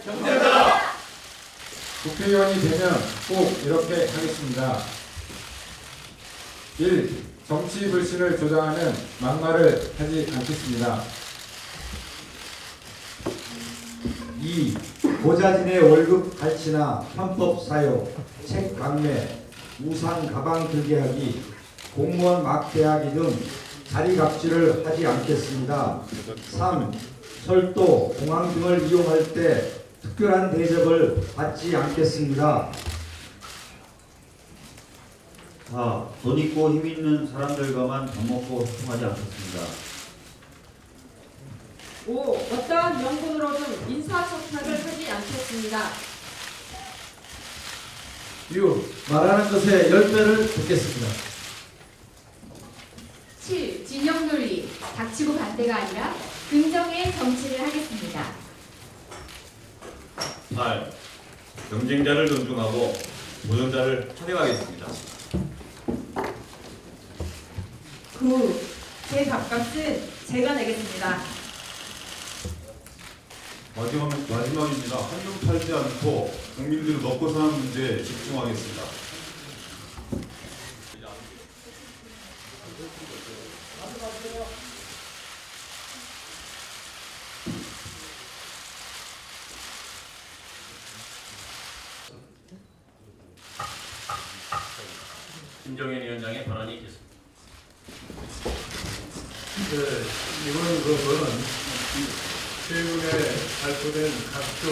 정답! 국회의원이 되면 꼭 이렇게 하겠습니다. 1. 정치 불신을 조장하는 막말을 하지 않겠습니다. 2. 고자진의 월급 갈취나 편법 사용, 책 강매, 우산 가방 들게 하기, 공무원 막대하기 등 자리 갑질을 하지 않겠습니다. 3. 철도, 공항 등을 이용할 때 특별한 대접을 받지 않겠습니다. 4. 돈 있고 힘 있는 사람들과만 밥 먹고 소통하지 않겠습니다. 5. 어떠한 명분으로든 인사소탁을 하지 않겠습니다. 6. 말하는 것에 10배를 듣겠습니다. 7. 진영논리, 닥치고 반대가 아니라 긍정의 정치를 하겠습니다. 8. 경쟁자를 존중하고 도전자를 찬양하겠습니다. 9. 제 밥값은 제가 내겠습니다. 마지막입니다. 한눈 팔지 않고 국민들이 먹고 사는 문제에 집중하겠습니다. 김정현 위원장의 발언이 있겠습니다. 이번 법은 최근에 발표된 각종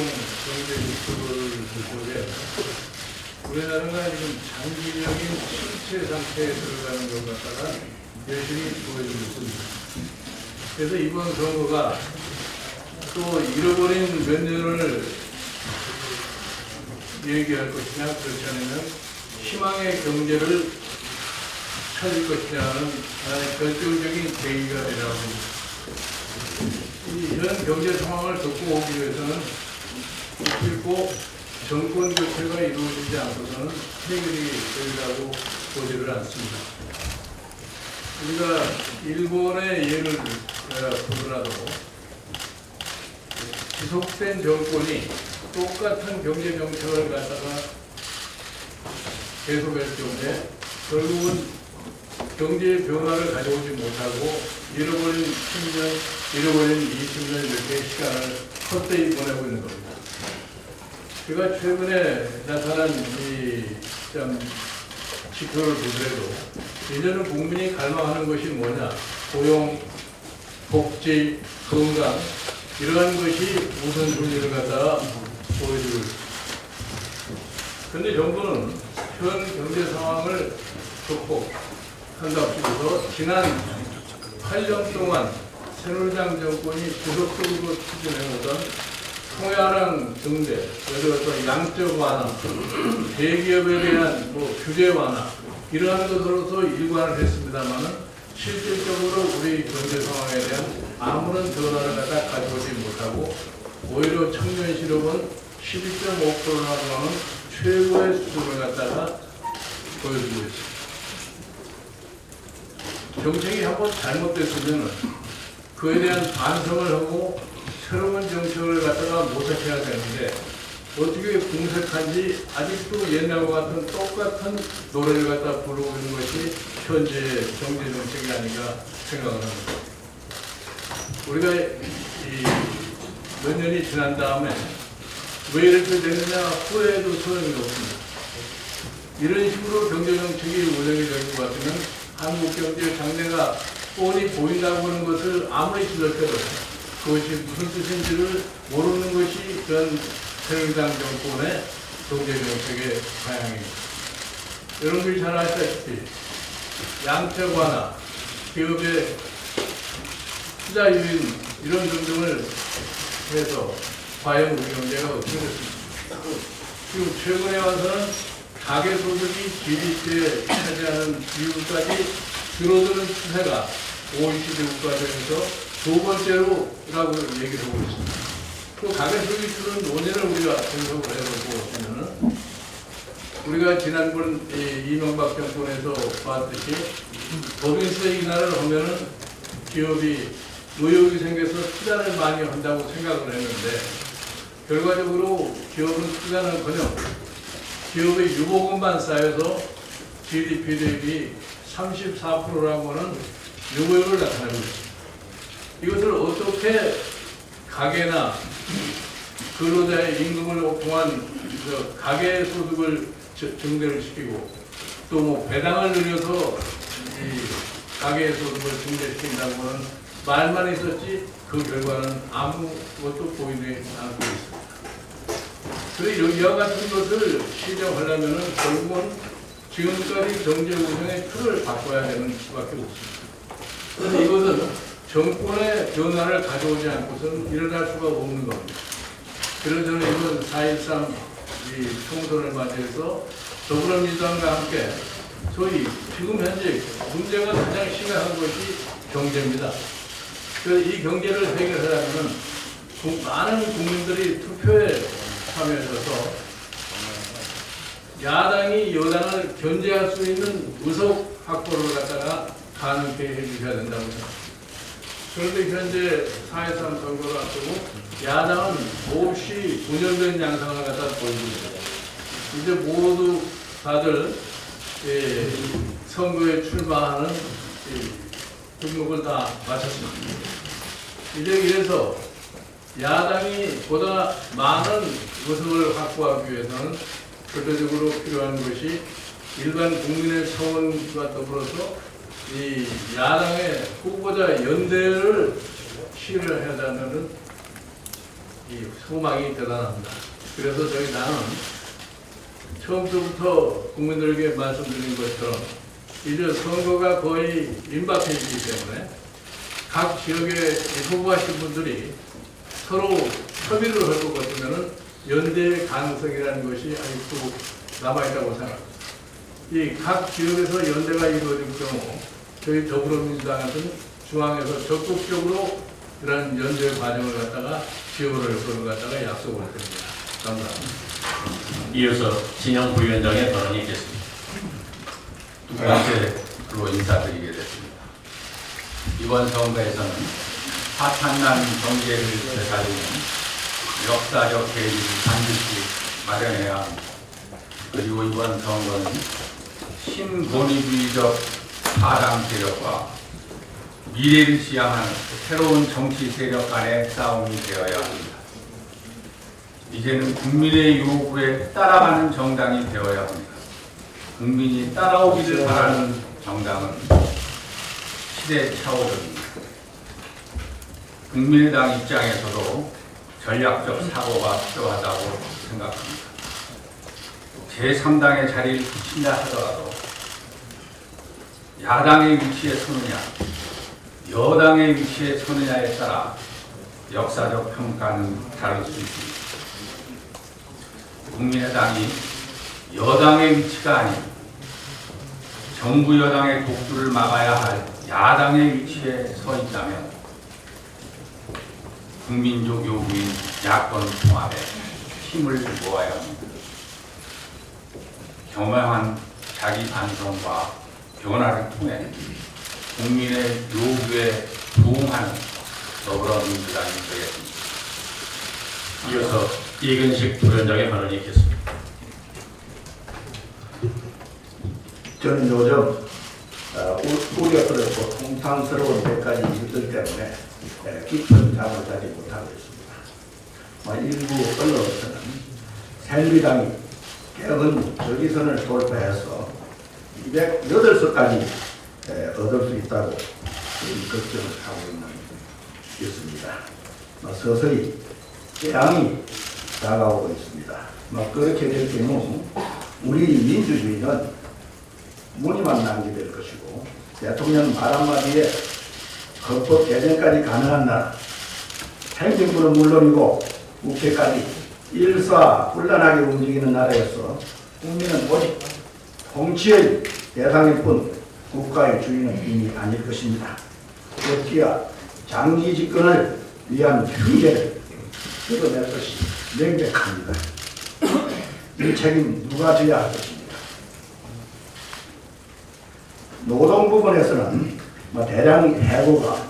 경제 뉴스들 속에 우리나라가 지금 장기적인 침체 상태에 들어가는 것 갖다가 열심히 보여주고 있습니다. 그래서 이번 선거가 또 잃어버린 몇 년을 얘기할 것이냐 그렇지 않으면 희망의 경제를 찾을 것이냐는 하나의 결정적인 계기가 되라고 합니다. 이런 경제 상황을 겪고 오기 위해서는 결코 정권 교체가 이루어지지 않고서는 해결이 되리라고 보지를 않습니다. 우리가 일본의 예를 보더라도 지속된 정권이 똑같은 경제 정책을 갖다가 계속할 경우에 결국은 경제 변화를 가져오지 못하고 잃어버린 10년, 잃어버린 20년 이렇게 시간을 헛되이 보내고 있는 겁니다. 제가 최근에 나타난 참 지표를 보더라도 이제는 국민이 갈망하는 것이 뭐냐? 고용, 복지, 건강 이러한 것이 우선순위를 갖다가 보여주고 있습니다. 그런데 정부는 현 경제 상황을 극복한답시고서 지난 8년 동안 새누리당 정권이 지속적으로 추진해오던 통화랑 증대, 예를 들어서 양적 완화, 대기업에 대한 규제 완화 이러한 것으로서 일관을 했습니다만은 실질적으로 우리 경제 상황에 대한 아무런 변화를 갖다 가져오지 못하고 오히려 청년 실업은 12.5%라고 하는 최고의 수준을 갖다가 보여주고 있습니다. 정책이 한번 잘못됐으면 그에 대한 반성을 하고 새로운 정책을 갖다가 모색해야 되는데 어떻게 궁색한지 아직도 옛날과 같은 똑같은 노래를 갖다 부르고 있는 것이 현재 경제 정책이 아닌가 생각을 합니다. 우리가 몇 년이 지난 다음에 왜 이렇게 됐느냐 후회해도 소용이 없습니다. 이런 식으로 경제 정책이 운영이 될 것 같으면 한국 경제 장래가 뻔히 보인다고 하는 것을 아무리 지적해도 그것이 무슨 뜻인지를 모르는 것이 전 새누리당 정권의 경제 정책의 방향입니다. 여러분들이 잘 아시다시피 양적 완화, 기업의 투자 유인 이런 등등을 해서 과연 우리 경제가 어떻게 됐습니까? 지금 최근에 와서는 가계소득이 GDP에 차지하는 비율까지 줄어드는 추세가 OECD 국가들에서 두 번째로라고 얘기를 하고 있습니다. 또 가계소득이 줄은 원인을 우리가 분석을 해보고 보면은 우리가 지난번 이명박 정권에서 봤듯이 법인세 인하를 하면은 기업이 의욕이 생겨서 투자를 많이 한다고 생각을 했는데 결과적으로 기업은 투자는커녕 기업의 유보금만 쌓여서 GDP 대비 34%라는 것은 요구율을 나타내고 있습니다. 이것을 어떻게 가계나 근로자의 임금을 통한 가계 소득을 증대를 시키고 또 뭐 배당을 늘려서 이 가계 소득을 증대시킨다는 것은 말만 있었지 그 결과는 아무것도 보이지 않고 있습니다. 그래서 이와 같은 것을 실현하려면 결국은 지금까지 경제 운영의 틀을 바꿔야 되는 수밖에 없습니다. 그래서 이것은 정권의 변화를 가져오지 않고서는 일어날 수가 없는 겁니다. 그래서 저는 이번 4.13 총선을 맞이해서 더불어민주당과 함께 소위 지금 현재 문제가 가장 심각한 것이 경제입니다. 그래서 이 경제를 해결하려면 많은 국민들이 투표에 참여해서 야당이 여당을 견제할 수 있는 의석 확보를 갖다가 가능케 해주셔야 된다고 생각합니다. 그런데 현재 4.13 선거를 앞두고 야당은 몹시 분열된 양상을 갖다 보이고 있습니다. 이제 모두 다들 선거에 출마하는 등록을 다 마쳤습니다. 이제 이래서 야당이 보다 많은 의석을 확보하기 위해서는 절대적으로 필요한 것이 일반 국민의 청원과 더불어서 이 야당의 후보자 연대를 시를 해야하는 이 소망이 대단합니다. 그래서 저희 당은 처음부터 국민들에게 말씀드린 것처럼 이제 선거가 거의 임박해 있기 때문에 각 지역에 후보하신 분들이 서로 협의를 할 것 같으면 연대 가능성이라는 것이 아직도 남아있다고 생각합니다. 이 각 지역에서 연대가 이루어질 경우 저희 더불어민주당은 중앙에서 적극적으로 그런 연대 과정을 갖다가 지원을 그걸 갖다가 약속을 드립니다. 감사합니다. 이어서 진영 부위원장의 발언이 있겠습니다. 두 번째로 인사드리겠습니다. 이번 선거에서는 파탄난 경제를 되살리는 역사적 계기를 반드시 마련해야 합니다. 그리고 이번 선거는 신권위주의적 파당 세력과 미래를 지향하는 새로운 정치 세력 간의 싸움이 되어야 합니다. 이제는 국민의 요구에 따라가는 정당이 되어야 합니다. 국민이 따라오기를 바라는 정당은 시대 차오릅니다. 국민의당 입장에서도 전략적 사고가 필요하다고 생각합니다. 제3당의 자리를 붙인다 하더라도 야당의 위치에 서느냐, 여당의 위치에 서느냐에 따라 역사적 평가는 다를 수 있습니다. 국민의당이 여당의 위치가 아닌 정부 여당의 독주를 막아야 할 야당의 위치에 서 있다면 국민적 요구인 야권 통합에 힘을 모아야 합니다. 겸허한 자기 반성과 변화를 통해 국민의 요구에 부응하는 더불어민주당이 되겠습니다. 이어서 이근식 부위원장의 발언이 있겠습니다. 저는 요즘 우려스럽고 통상스러운 몇 가지 이유들 때문에 깊은 잠을 자지 못하고 있습니다. 일부 언론에서는 새누리당이 개헌 저기선을 돌파해서 208석까지 얻을 수 있다고 걱정을 하고 있습니다. 서서히 재앙이 다가오고 있습니다. 그렇게 될 경우 우리 민주주의는 무늬만 남게 될 것이고 대통령 말 한마디에 헌법 개정까지 가능한 나라, 행정부는 물론이고 국회까지 일사불란하게 움직이는 나라에서 국민은 오직 통치의 대상일 뿐 국가의 주인은 이미 아닐 것입니다. 특히야 장기 집권을 위한 흉계를 뜯어낼 것이 명백합니다. 이 책임 누가 져야 할 것입니다. 노동 부분에서는 대량 해고가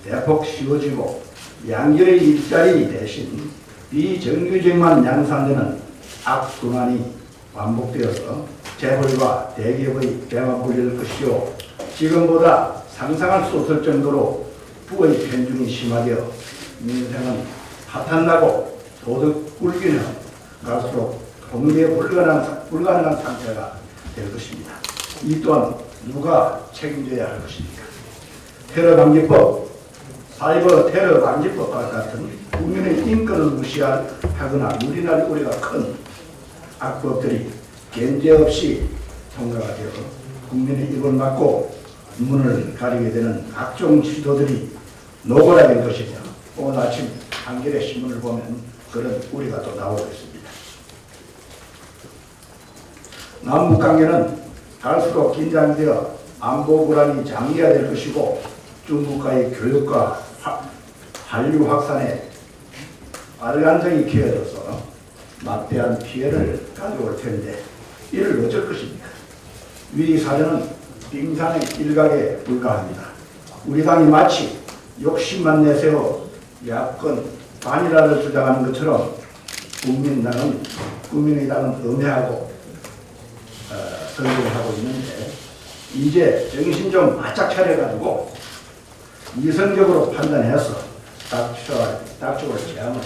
대폭 쉬워지고 양질의 일자리 대신 비정규직만 양산되는 악순환이 반복되어서 재벌과 대기업의 대만 불릴 것이요, 지금보다 상상할 수 없을 정도로 부의 편중이 심화되어 민생은 파탄나고 도덕 불균형 갈수록 통제 불가능한 상태가 될 것입니다. 이 또한 누가 책임져야 할 것입니까? 테러 방지법, 사이버 테러 방지법과 같은 국민의 인권을 무시하거나 유린할 우려가 큰 악법들이 견제 없이 통과가 되어 국민의 입을 막고 문을 가리게 되는 각종 시도들이 노골화된 것이며, 오늘 아침 한겨레 신문을 보면 그런 우려가 또 나오고 있습니다. 남북관계는 갈수록 긴장되어 안보 불안이 장기화될 것이고, 중국과의 교육과 한류 확산에 알간정이 키워져서 막대한 피해를 가져올 텐데 이를 어쩔 것입니까? 위 사례는 빙산의 일각에 불과합니다. 우리 당이 마치 욕심만 내세워 야권 반일화를 주장하는 것처럼 국민의당은 음해하고 선동하고 있는데, 이제 정신 좀 바짝 차려가지고 이성적으로 판단해서 닥쳐올 재앙을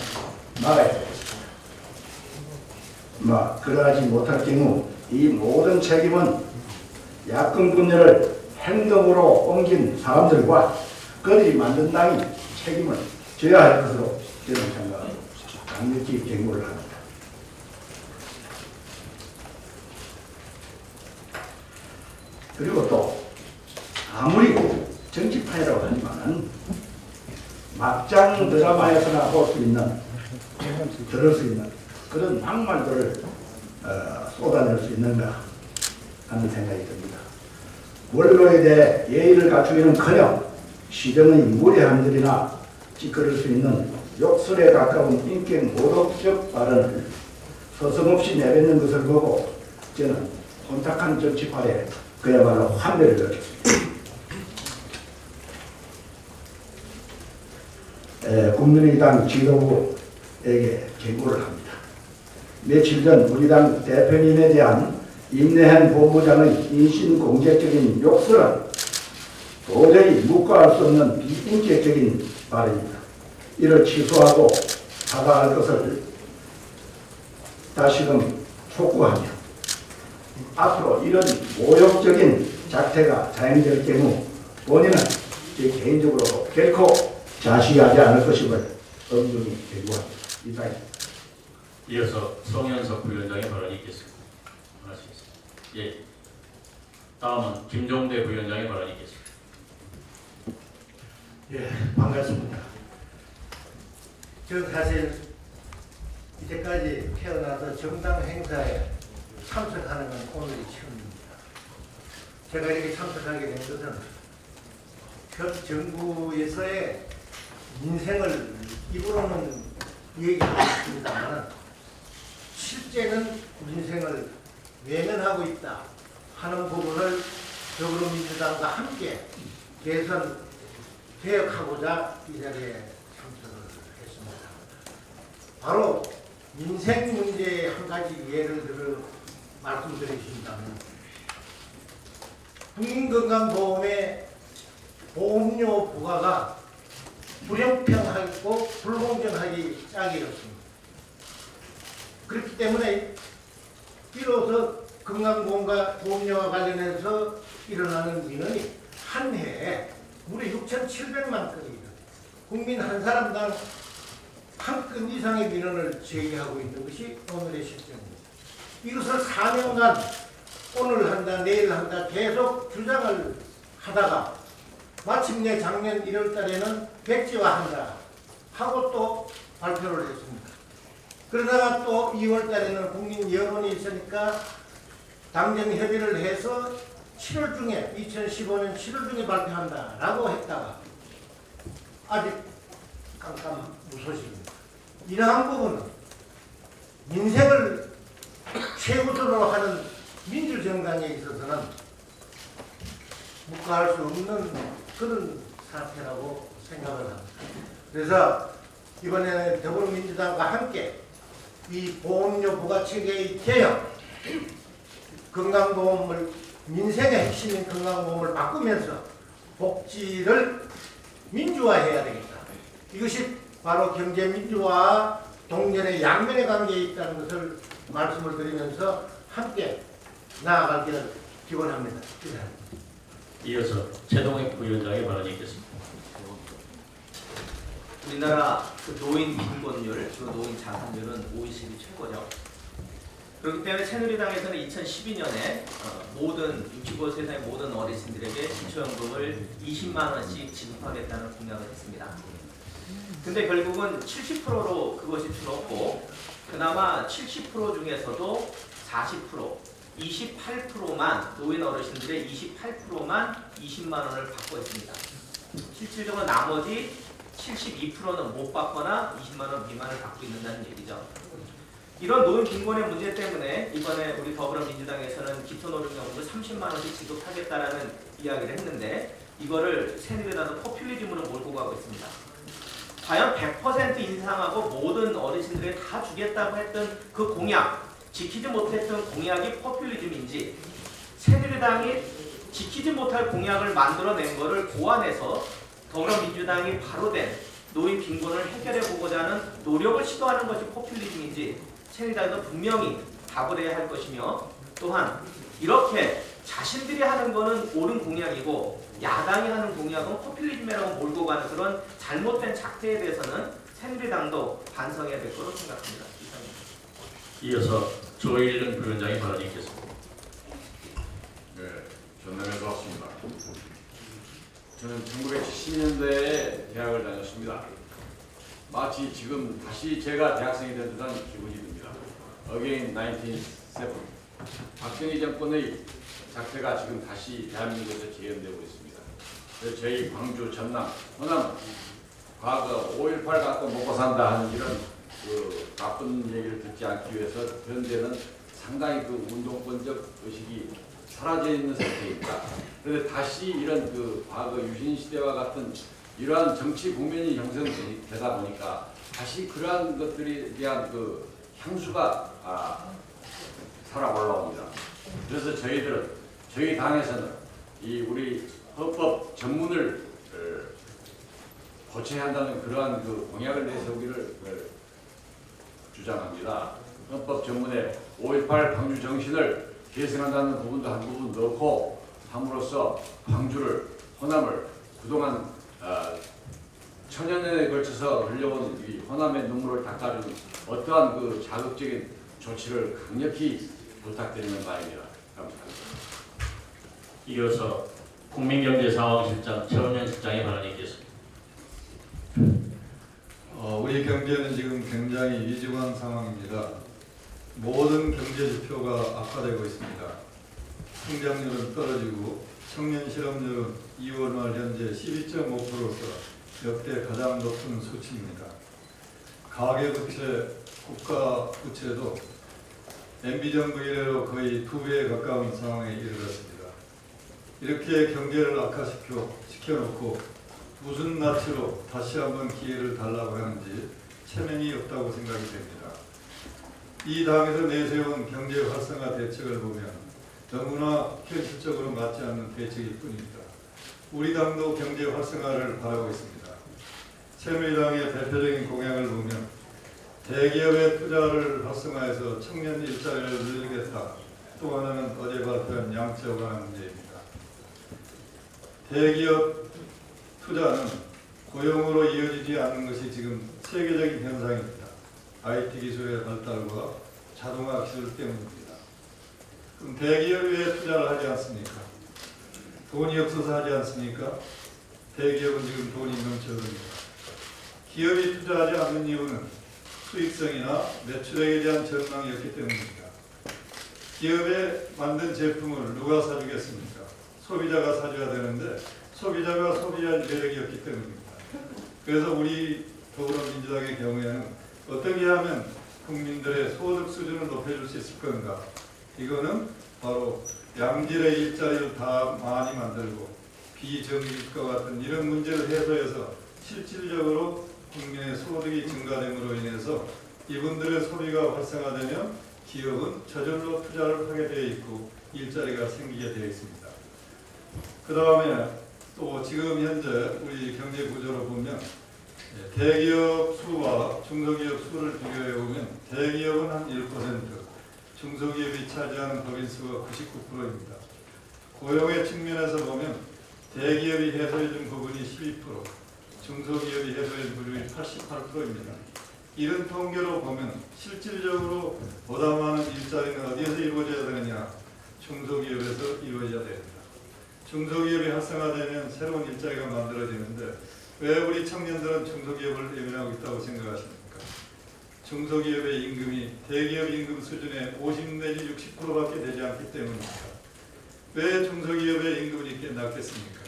막아야 되겠습니다. 그러하지 못할 경우 이 모든 책임은 야권 분열을 행동으로 옮긴 사람들과 그들이 만든 당이 책임을 져야 할 것으로 저는 생각합니다. 강력히 경고를 합니다. 그리고 또 아무리 정치판이라고 하지만 막장 드라마에서나 볼 수 있는, 들을 수 있는 그런 막말들을 쏟아낼 수 있는가 하는 생각이 듭니다. 원로에 대해 예의를 갖추기는커녕 시정의 무례함들이나 찌꺼릴 수 있는 욕설에 가까운 인격 모독적 발언을 서슴없이 내뱉는 것을 보고 저는 혼탁한 정치판에 그야말로 환멸을 느꼈습니다. 국민의당 지도부에게 경고를 합니다. 며칠 전 우리 당 대표님에 대한 임내한 본부장의 인신공격적인 욕설은 도저히 묵과할 수 없는 비인격적인 발언입니다. 이를 취소하고 사과할 것을 다시금 촉구하며, 앞으로 이런 모욕적인 작태가 자행될 경우 본인은 제 개인적으로 결코 자시하지 않을 것임을 엄중히 경고합니다. 이상입니다. 이어서 송현석 부위원장의 발언이 있겠습니다. 하시겠습니다. 예. 다음은 김종대 부위원장의 발언이 있겠습니다. 예, 반갑습니다. 저 사실 이제까지 태어나서 정당 행사에 참석하는 건 오늘이 처음입니다. 제가 이렇게 참석하게 된 것은 현 정부에서의 민생을 입으로는 얘기하고 있습니다만 실제는 민생을 외면하고 있다 하는 부분을 더불어민주당과 함께 개선, 개혁하고자 이 자리에 참석을 했습니다. 바로 민생 문제의 한 가지 예를 들어 말씀드리신다면, 국민건강보험의 보험료 부과가 불형평하고 불공정하기 짝이었습니다. 그렇기 때문에 비로소 건강보험과 보험료와 관련해서 일어나는 민원이 한 해에 무려 6,700만 건이다. 국민 한 사람당 한 건 이상의 민원을 제기하고 있는 것이 오늘의 실정입니다. 이것을 4년간 오늘 한다 내일 한다 계속 주장을 하다가 마침내 작년 1월 달에는 백지화한다 하고 또 발표를 했습니다. 그러다가 또 2월 달에는 국민 여론이 있으니까 당정 협의를 해서 7월 중에 2015년 7월 중에 발표한다라고 했다가 아직 깜깜무소식입니다. 이러한 부분은 민생을 최우선으로 하는 민주정당에 있어서는 묵과할 수 없는 그런 사태라고 생각을 합니다. 그래서 이번에는 더불어민주당과 함께 이 보험료 부가체계의 개혁, 건강보험을 민생의 핵심인 건강보험을 바꾸면서 복지를 민주화해야 되겠다. 이것이 바로 경제민주화 동전의 양면의 관계에 있다는 것을 말씀을 드리면서 함께 나아가기를 기원합니다. 이어서 최동익 부위원장의 발언이 있겠습니다. 우리나라 그 노인 빈곤율, 주 노인 자산율은 OECD 최고죠. 그렇기 때문에 새누리당에서는 2012년에 모든 65세 이상의 모든 어르신들에게 기초연금을 20만 원씩 지급하겠다는 공약을 했습니다. 근데 결국은 70%로 그것이 줄었고 그나마 70% 중에서도 40%, 28%만 노인 어르신들의 28%만 20만 원을 받고 있습니다. 실질적으로 나머지 72%는 못 받거나 20만 원 미만을 받고 있는다는 얘기죠. 이런 노인 빈곤의 문제 때문에 이번에 우리 더불어민주당에서는 기초노령연금을 30만 원씩 지급하겠다라는 이야기를 했는데 이거를 새누리당은 포퓰리즘으로 몰고 가고 있습니다. 과연 100% 인상하고 모든 어르신들에게 다 주겠다고 했던 그 공약, 지키지 못했던 공약이 포퓰리즘인지 새누리당이 지키지 못할 공약을 만들어낸 것을 고안해서 더불어민주당이 바로 된 노인 빈곤을 해결해 보고자 하는 노력을 시도하는 것이 포퓰리즘인지 새누리당도 분명히 답을 해야 할 것이며 또한 이렇게 자신들이 하는 것은 옳은 공약이고 야당이 하는 공약은 포퓰리즘이라고 몰고 가는 그런 잘못된 작태에 대해서는 새누리당도 반성해야 될 거로 생각합니다. 이어서 조일은 부위원장의 발언이 있겠습니다. 네, 전남에서 왔습니다. 저는 1970년대에 대학을 다녔습니다. 마치 지금 다시 제가 대학생이 된 듯한 기분이 듭니다. Again 1970. 박정희 정권의 작태가 지금 다시 대한민국에서 재현되고 있습니다. 그래서 저희 광주, 전남, 호남 과거 5.18 갖고 먹고 산다 하는 이런 그 나쁜 얘기를 듣지 않기 위해서 현재는 상당히 그 운동권적 의식이 사라져 있는 상태입니다. 그런데 다시 이런 그 과거 유신 시대와 같은 이러한 정치 국면이 형성되다 보니까 다시 그러한 것들에 대한 그 향수가 살아 올라옵니다. 그래서 저희 당에서는 이 우리 헌법 전문을 고쳐야 한다는 그러한 그 공약을 내세우기를 주장합니다. 헌법 전문에 5.18 광주 정신을 계승한다는 부분도 한 부분 넣고 함으로써 광주를, 호남을 그동안 천여년에 걸쳐서 흘려온 이 호남의 눈물을 닦아주는 어떠한 그 자극적인 조치를 강력히 부탁드리는 바입니다. 감사합니다. 이어서 국민경제상황실장 최원현 실장의 발언이 있겠습니다. 우리 경제는 지금 굉장히 위중한 상황입니다. 모든 경제 지표가 악화되고 있습니다. 성장률은 떨어지고 청년 실업률은 2월 말 현재 12.5%로 역대 가장 높은 수치입니다. 가계부채, 국가부채도 MB정부 이래로 거의 2배에 가까운 상황에 이르렀습니다. 이렇게 경제를 악화시켜놓고 무슨 낯으로 다시 한번 기회를 달라고 하는지 체면이 없다고 생각이 됩니다. 이 당에서 내세운 경제 활성화 대책을 보면 너무나 현실적으로 맞지 않는 대책일 뿐입니다. 우리 당도 경제 활성화를 바라고 있습니다. 새누리당의 대표적인 공약을 보면 대기업의 투자를 활성화해서 청년 일자리를 늘리겠다. 또 하나는 어제 발표한 양적 완화 문제입니다. 대기업 투자는 고용으로 이어지지 않는 것이 지금 세계적인 현상입니다. IT 기술의 발달과 자동화 기술 때문입니다. 그럼 대기업이 왜 투자를 하지 않습니까? 돈이 없어서 하지 않습니까? 대기업은 지금 돈이 넘쳐납니다. 기업이 투자하지 않는 이유는 수익성이나 매출액에 대한 전망이 없기 때문입니다. 기업에 만든 제품을 누가 사주겠습니까? 소비자가 사줘야 되는데 소비자가 소비할 여력이 없기 때문입니다. 그래서 우리 더불어민주당의 경우에는 어떻게 하면 국민들의 소득 수준을 높여줄 수 있을 건가? 이거는 바로 양질의 일자리를 다 많이 만들고 비정규직과 같은 이런 문제를 해소해서 실질적으로 국민의 소득이 증가됨으로 인해서 이분들의 소비가 활성화되면 기업은 저절로 투자를 하게 되어 있고 일자리가 생기게 되어 있습니다. 그 다음에 또 지금 현재 우리 경제 구조로 보면 대기업 수와 중소기업 수를 비교해 보면 대기업은 한 1%, 중소기업이 차지하는 법인 수가 99%입니다. 고용의 측면에서 보면 대기업이 해소해준 부분이 12%, 중소기업이 해소해준 부분이 88%입니다. 이런 통계로 보면 실질적으로 보다 많은 일자리는 어디에서 이루어져야 되느냐? 중소기업에서 이루어져야 됩니다. 중소기업이 활성화되면 새로운 일자리가 만들어지는데 왜 우리 청년들은 중소기업을 예민하고 있다고 생각하십니까? 중소기업의 임금이 대기업 임금 수준의 50 내지 60%밖에 되지 않기 때문입니다. 왜 중소기업의 임금이 이렇게 낮겠습니까?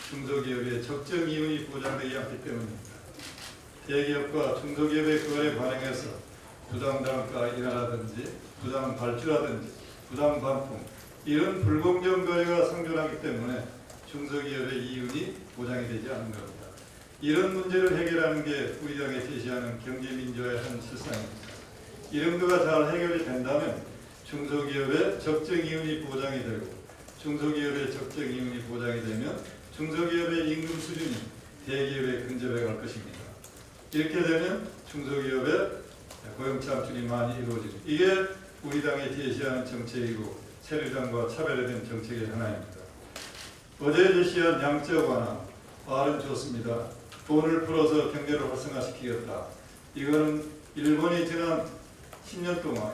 중소기업의 적정 이윤이 보장되지 않기 때문입니다. 대기업과 중소기업의 그거에 반영해서 부당단가 인하라든지 부당 발주라든지 부당 반품 이런 불공정 거래가 상존하기 때문에 중소기업의 이윤이 보장이 되지 않는 겁니다. 이런 문제를 해결하는 게 우리 당이 제시하는 경제민주화의 한 실상입니다. 이런 거가 잘 해결이 된다면 중소기업의 적정 이윤이 보장이 되고 중소기업의 적정 이윤이 보장이 되면 중소기업의 임금 수준이 대기업에 근접해 갈 것입니다. 이렇게 되면 중소기업의 고용 창출이 많이 이루어집니다. 이게 우리 당이 제시하는 정책이고 새누리당과 차별화된 정책의 하나입니다. 어제 제시한 양적 완화 말은 좋습니다. 돈을 풀어서 경제를 활성화시키겠다. 이거는 일본이 지난 10년 동안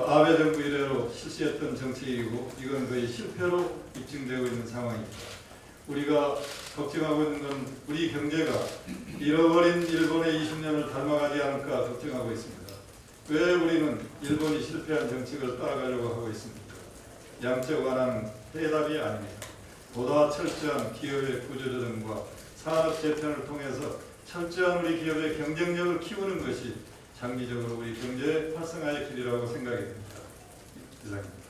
아베 정부 이래로 실시했던 정책이고 이건 거의 실패로 입증되고 있는 상황입니다. 우리가 걱정하고 있는 건 우리 경제가 잃어버린 일본의 20년을 닮아가지 않을까 걱정하고 있습니다. 왜 우리는 일본이 실패한 정책을 따라가려고 하고 있습니까? 양적 완화는 해답이 아닙니다. 보다 철저한 기업의 구조조정과 산업 재편을 통해서 철저한 우리 기업의 경쟁력을 키우는 것이 장기적으로 우리 경제 활성화의 길이라고 생각이 됩니다. 이상입니다.